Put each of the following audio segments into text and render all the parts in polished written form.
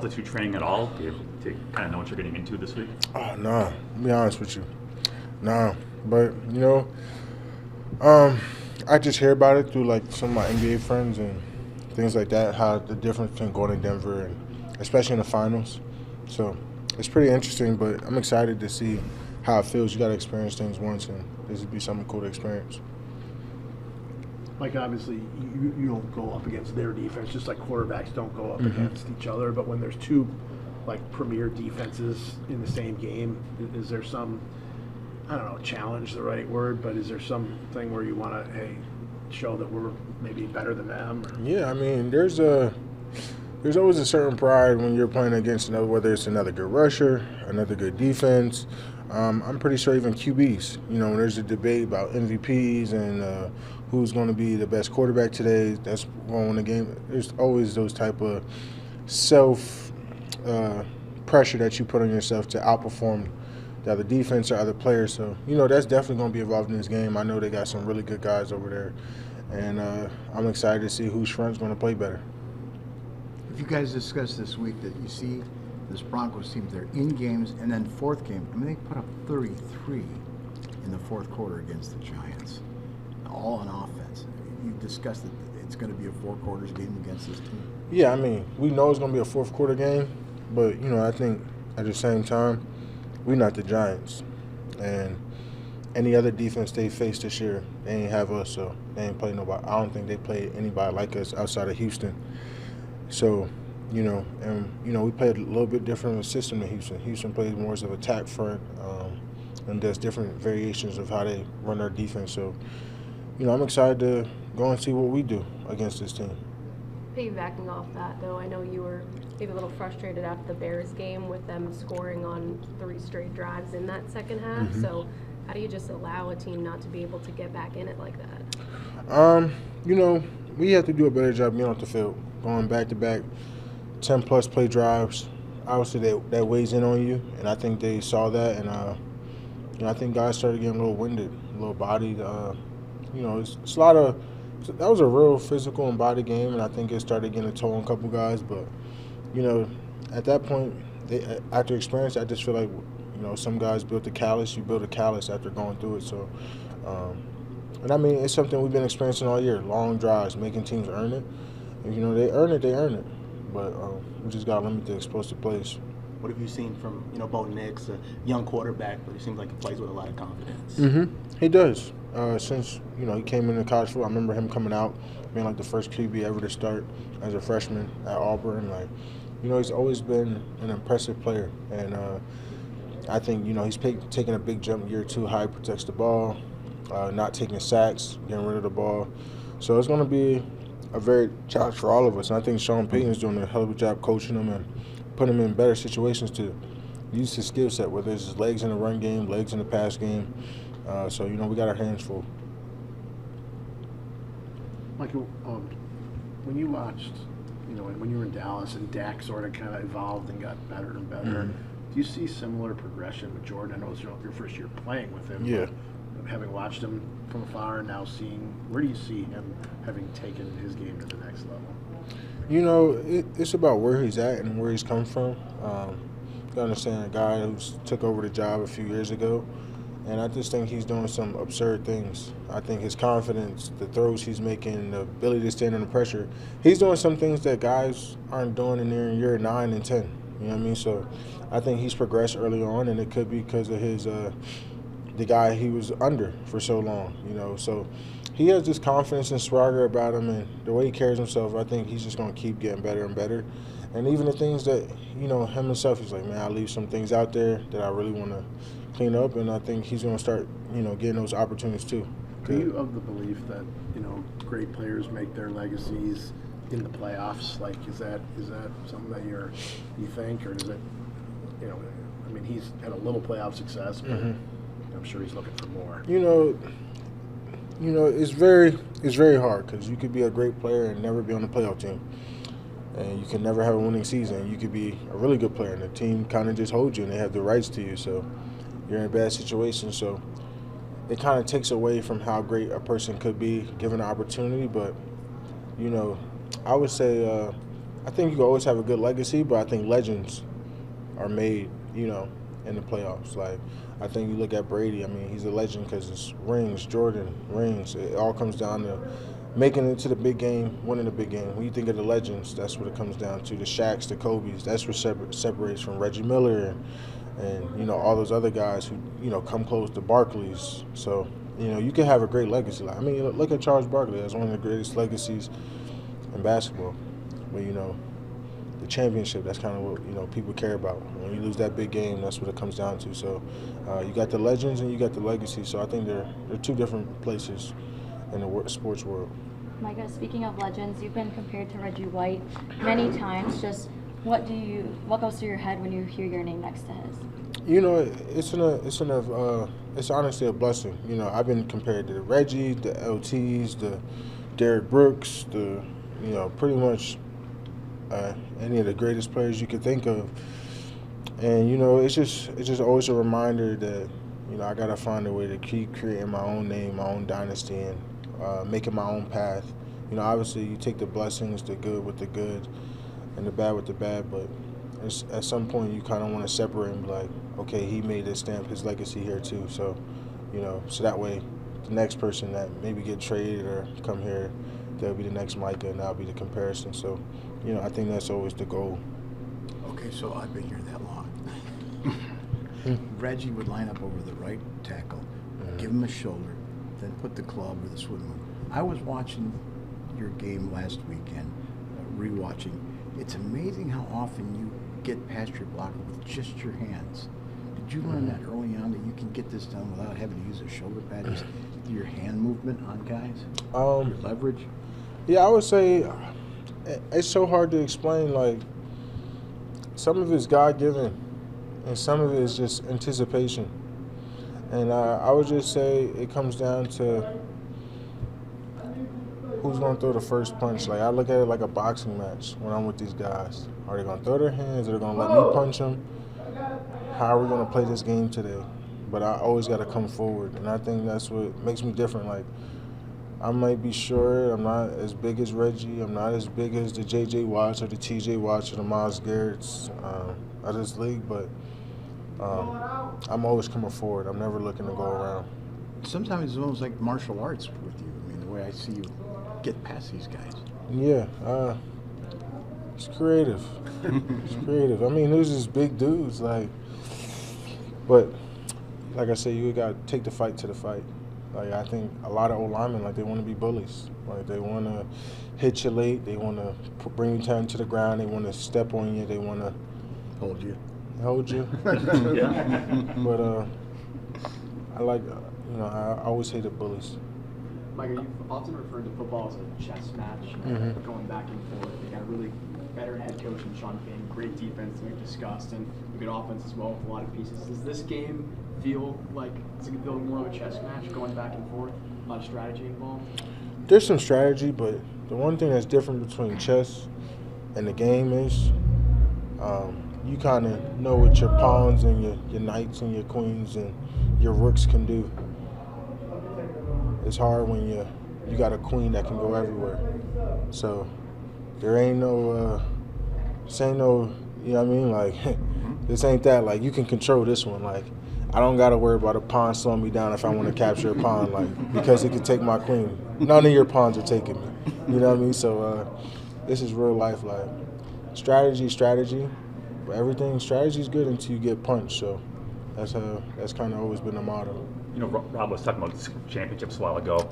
altitude training at all? Do you kind of know what you're getting into this week? Oh, no. To be honest with you. No. But, I just hear about it through, like, some of my NBA friends and things like that, how the difference between going to Denver and especially in the finals. So it's pretty interesting, but I'm excited to see how it feels. You got to experience things once, and this would be something cool to experience. Mike, obviously, you don't go up against their defense, just like quarterbacks don't go up against each other. But when there's two, like, premier defenses in the same game, is there some, I don't know, challenge the right word, but is there something where you want to, hey, show that we're maybe better than them? Or? Yeah, I mean, there's always a certain pride when you're playing against another, whether it's another good rusher, another good defense. I'm pretty sure even QBs, when there's a debate about MVPs and who's going to be the best quarterback today, that's going to win the game. There's always those type of self pressure that you put on yourself to outperform the other defense or other players. So, that's definitely going to be involved in this game. I know they got some really good guys over there, and I'm excited to see whose front's going to play better. If you guys discussed this week that you see this Broncos team, they're in games, and then fourth game, I mean, they put up 33 in the fourth quarter against the Giants, all on offense. You discussed that it's going to be a four-quarters game against this team. Yeah, I mean, we know it's going to be a fourth-quarter game, but, I think at the same time, we're not the Giants. And any other defense they faced this year, they ain't have us, so they ain't play nobody. I don't think they played anybody like us outside of Houston. So, we played a little bit different of a system than Houston. Houston plays more as of attack front, and there's different variations of how they run their defense. So, I'm excited to go and see what we do against this team. Piggybacking off that, though, I know you were maybe a little frustrated after the Bears game with them scoring on 3 straight drives in that second half. Mm-hmm. So how do you just allow a team not to be able to get back in it like that? We have to do a better job being off the field, going back-to-back 10-plus play drives. Obviously, that weighs in on you, and I think they saw that. And, I think guys started getting a little winded, a little bodied. It's a lot of – that was a real physical and body game, and I think it started getting a toll on a couple guys. But, at that point, after experience, I just feel like, some guys built a callus. You build a callus after going through it. So, and I mean, it's something we've been experiencing all year, long drives, making teams earn it. And, they earn it. But we just got to limit the explosive plays. What have you seen from, Bo Nix, a young quarterback, but he seems like he plays with a lot of confidence? Mm-hmm. He does. Since, he came into college football, I remember him coming out, being like the first QB ever to start as a freshman at Auburn. Like, he's always been an impressive player. And I think, he's taking a big jump year 2, how he protects the ball, not taking sacks, getting rid of the ball. So it's going to be a very challenge for all of us. And I think Sean Payton's doing a hell of a job coaching them and putting him in better situations to use his skill set, whether it's his legs in the run game, legs in the pass game. So, we got our hands full. Michael, when you watched, when you were in Dallas and Dak sort of kind of evolved and got better and better, do you see similar progression with Jordan? I know it's your first year playing with him. Yeah. Having watched him from afar and now seeing, where do you see him having taken his game to the next level? It's about where he's at and where he's come from. You understand a guy who's took over the job a few years ago, and I just think he's doing some absurd things. I think his confidence, the throws he's making, the ability to stand under pressure, he's doing some things that guys aren't doing in their year 9 and 10. You know what I mean? So I think he's progressed early on, and it could be because of his the guy he was under for so long. So he has this confidence and swagger about him, and the way he carries himself, I think he's just going to keep getting better and better. And even the things that, him himself, he's like, man, I leave some things out there that I really want to clean up, and I think he's going to start, getting those opportunities too. Are you of the belief that, great players make their legacies in the playoffs? Like, is that something that you think, or does it, I mean, he's had a little playoff success, but I'm sure he's looking for more. It's very hard because you could be a great player and never be on the playoff team. And you can never have a winning season. You could be a really good player and the team kind of just holds you and they have the rights to you. So you're in a bad situation. So it kind of takes away from how great a person could be given the opportunity. But, I would say I think you can always have a good legacy, but I think legends are made, in the playoffs. Like, I think you look at Brady. I mean, he's a legend because it's rings, Jordan, rings. It all comes down to making it to the big game, winning the big game. When you think of the legends, that's what it comes down to. The Shaqs, the Kobes, that's what separates from Reggie Miller and all those other guys who, come close to Barkley's. So, you can have a great legacy. Like, I mean, look at Charles Barkley. That's one of the greatest legacies in basketball. But, the championship, that's kind of what, people care about. When you lose that big game, that's what it comes down to. So you got the legends and you got the legacy. So I think they're two different places in the sports world. Micah, speaking of legends, you've been compared to Reggie White many times. Just what goes through your head when you hear your name next to his? It's honestly a blessing. I've been compared to Reggie, the LTs, the Derrick Brooks, the pretty much any of the greatest players you could think of. And it's just always a reminder that I gotta find a way to keep creating my own name, my own dynasty, and making my own path. Obviously you take the blessings, the good with the good, and the bad with the bad, but at some point you kind of want to separate and be like, okay, he made his stamp, his legacy here too. So, so that way the next person that maybe get traded or come here, they'll be the next Micah, and that'll be the comparison. So, I think that's always the goal. Okay, so I've been here that long. Reggie would line up over the right tackle, give him a shoulder, then put the club or the swim move. I was watching your game last weekend, rewatching. It's amazing how often you get past your blocker with just your hands. Did you learn that early on, that you can get this done without having to use a shoulder pad, just your hand movement on guys? Your leverage? Yeah, I would say it's so hard to explain. Like, some of it's God-given, and some of it is just anticipation. And I would just say it comes down to who's going to throw the first punch. Like, I look at it like a boxing match when I'm with these guys. Are they going to throw their hands? Are they going to let me punch them? How are we going to play this game today? But I always got to come forward, and I think that's what makes me different. Like, I might be short. I'm not as big as Reggie. I'm not as big as the J.J. Watts or the T.J. Watts or the Myles Garretts of this league, but I'm always coming forward. I'm never looking to go around. Sometimes it's almost like martial arts with you. I mean, the way I see you get past these guys. Yeah, it's creative. It's creative. I mean, there's these big dudes, but like I said, you got to take the fight to the fight. Like, I think a lot of old linemen, they want to be bullies. Like, they want to hit you late. They want to bring you down to the ground. They want to step on you. They want to Hold you. Yeah. But I always hated bullies. Micah, you've often referred to football as a chess match, going back and forth. You got a really better head coach in Sean Payton, great defense we've discussed, and a good offense as well with a lot of pieces. Does this game feel like it's going to feel more of a chess match, going back and forth, a lot of strategy involved? There's some strategy, but the one thing that's different between chess and the game is you kind of know what your pawns and your knights and your queens and your rooks can do. It's hard when you got a queen that can go everywhere. So there ain't no, this ain't no, you know what I mean? Like, this ain't that. Like, you can control this one. Like, I don't got to worry about a pawn slowing me down if I want to capture a pawn, because it could take my queen. None of your pawns are taking me. You know what I mean? So this is real life. Like, strategy. But strategy is good until you get punched. So that's kind of always been the motto. Rob was talking about championships a while ago.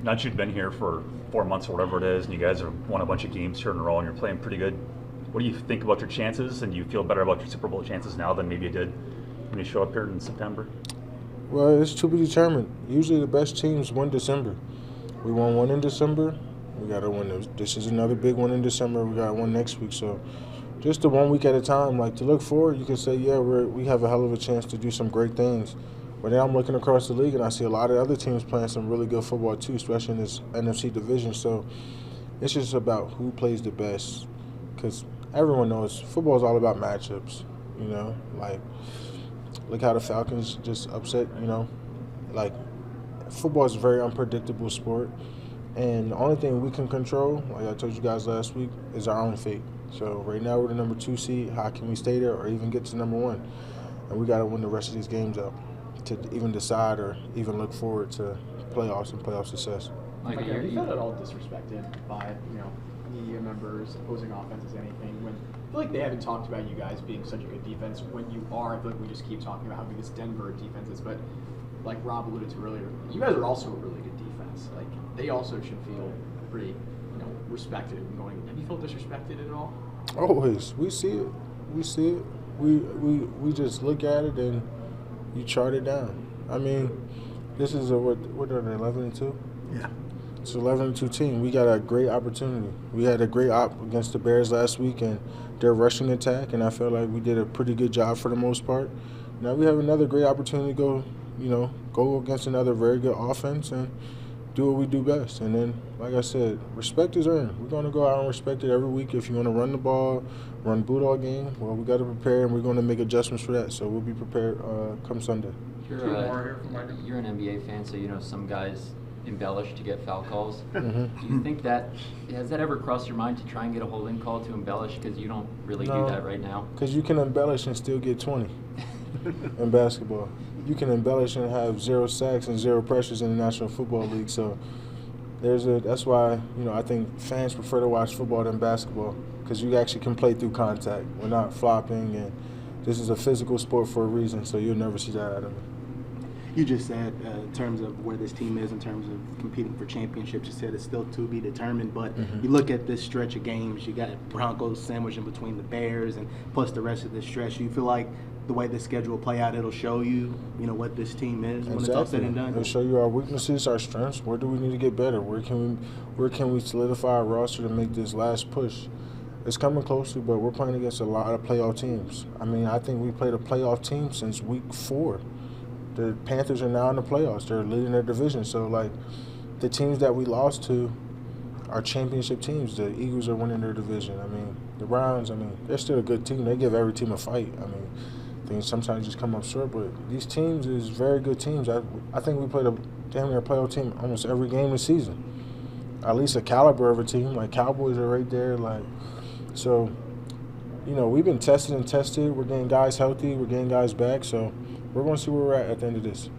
Now that you've been here for 4 months or whatever it is, and you guys have won a bunch of games here in a row, and you're playing pretty good, what do you think about your chances? And do you feel better about your Super Bowl chances now than maybe you did when you show up here in September? Well, it's to be determined. Usually the best teams win December. We won one in December. We got to win. This is another big one in December. We got one next week. So just the 1 week at a time. Like, to look forward, you can say, yeah, we have a hell of a chance to do some great things. But then I'm looking across the league, and I see a lot of other teams playing some really good football too, especially in this NFC division. So it's just about who plays the best, because everyone knows football is all about matchups. Like, look how the Falcons just upset. Like, football is a very unpredictable sport, and the only thing we can control, like I told you guys last week, is our own fate. So right now we're the number 2 seed. How can we stay there or even get to number 1? And we got to win the rest of these games out to even decide or even look forward to playoffs and playoff success. Micah, have you felt at all disrespected by, media members, opposing offenses, anything? When I feel like they haven't talked about you guys being such a good defense. When you are, I feel like we just keep talking about how good this Denver defense is. But like Rob alluded to earlier, you guys are also a really good defense. Like they also should feel pretty, respected and going. Have you felt disrespected at all? Always. We see it. We see it. We just look at it and you chart it down. I mean, this is a what are they, 11-2? Yeah. It's an 11-2 team. We got a great opportunity. We had a great op against the Bears last week and their rushing attack, and I felt like we did a pretty good job for the most part. Now we have another great opportunity to go against another very good offense and do what we do best. And then, like I said, respect is earned. We're going to go out and respect it every week. If you want to run the ball, run Bulldog game, well, we got to prepare, and we're going to make adjustments for that. So we'll be prepared come Sunday. You're an NBA fan, so some guys embellish to get foul calls. Mm-hmm. Do you think has that ever crossed your mind to try and get a holding call to embellish, because you don't really do that right now? Because you can embellish and still get 20 in basketball. You can embellish and have 0 sacks and 0 pressures in the National Football League. So that's why I think fans prefer to watch football than basketball, because you actually can play through contact. We're not flopping, and this is a physical sport for a reason. So you'll never see that out of me. You just said, in terms of where this team is, in terms of competing for championships, you said it's still to be determined. But you look at this stretch of games, you got Broncos sandwiched in between the Bears and plus the rest of this stretch. You feel like the way the schedule will play out, it'll show you, what this team is when it's all said and done? It'll show you our weaknesses, our strengths. Where do we need to get better? Where can we solidify our roster to make this last push? It's coming closer, but we're playing against a lot of playoff teams. I mean, I think we played a playoff team since week 4. The Panthers are now in the playoffs. They're leading their division. So, the teams that we lost to are championship teams. The Eagles are winning their division. I mean, the Browns, they're still a good team. They give every team a fight. Things sometimes just come up short, but these teams is very good teams. I think we played a damn near playoff team almost every game this season. At least a caliber of a team. Like, Cowboys are right there. So, we've been tested and tested. We're getting guys healthy. We're getting guys back. So, we're going to see where we're at the end of this.